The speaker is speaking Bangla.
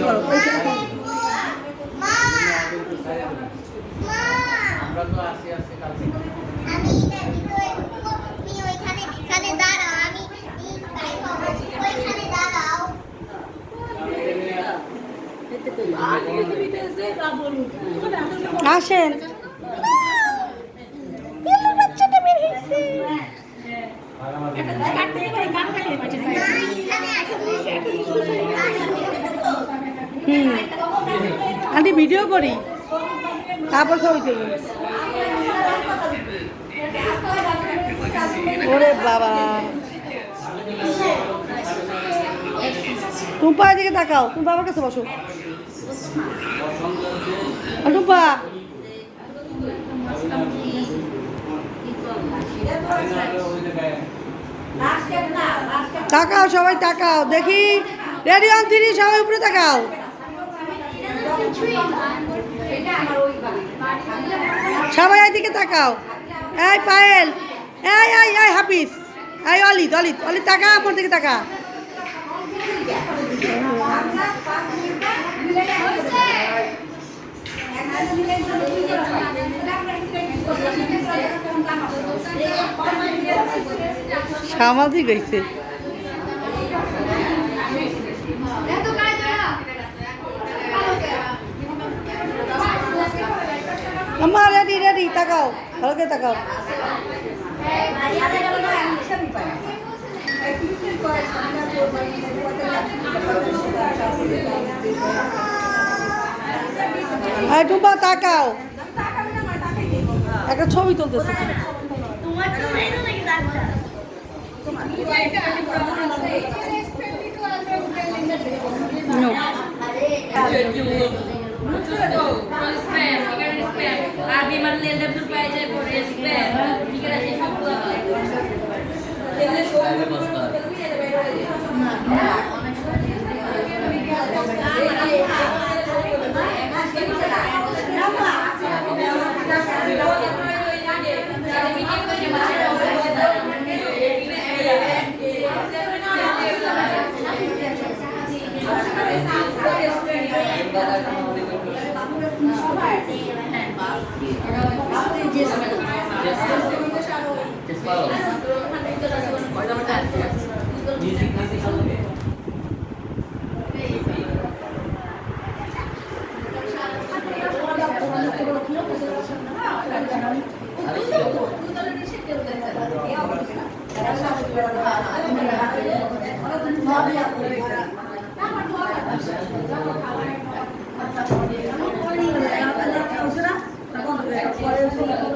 করো আমরা তো আসি কালকে আমি তুমি ওইখানে দাঁড়াও আমি ওইখানে দাঁড়াও আসেন বাচ্চাটা বের হয়েছে আন্টি ভিডিও করি তারপর ছবি তুলি ওরে বাবা টুম্পা দিকে তাকাও তুমি বাবার কাছে বসো টুম্পা তাকাও সবাই তাকাও দেখি রেডি অন 3 সবাই উপরে তাকাও সবাই এদিকে তাকাও এই পায়েল এই হাফিজ এই অলিদ তাকা আমার দিকে তাকা সামাজিক গেছে আমার রেডি তাকাও ভালো করে তাকাও টুম্পা তাকাও একটা ছবি তুলতেছে